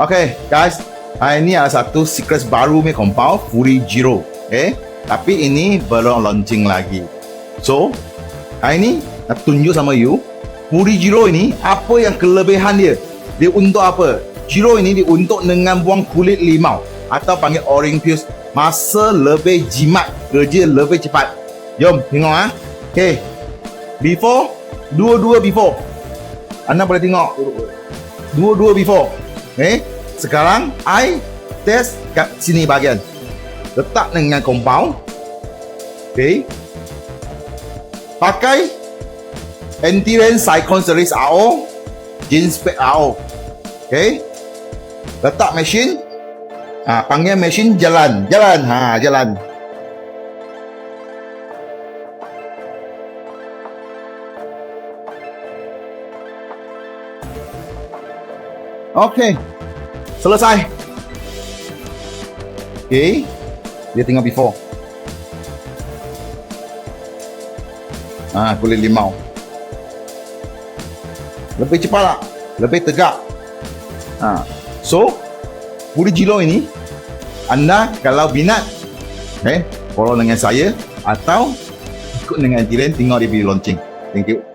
Okay, guys. Ini adalah satu secret baru punya compound, Furijiro. Okay. Tapi ini belum launching lagi. So, ini nak tunjuk sama you, Furijiro ini apa yang kelebihan dia. Dia untuk apa? Jiro ini diuntuk dengan buang kulit limau atau panggil orange peel. Masa lebih jimat, kerja lebih cepat. Jom tengok ah. Okay. Before, dua-dua before. Anda boleh tengok dua-dua before. Okay. Sekarang I test kat sini bahagian. Letak dengan compound. Okay. Pakai Anti-Rain Cyclone Series AO, Jeans Spec AO. Okay. Letak mesin. Panggil mesin jalan. Jalan. Jalan. Okay. Selesai. Okay. Dia tengok before. Kulit limau. Lebih cepat tak? Lebih tegak. So, Furijiro ini, anda kalau minat, follow dengan saya atau ikut dengan Anti-Rain, tengok dia video launching. Thank you.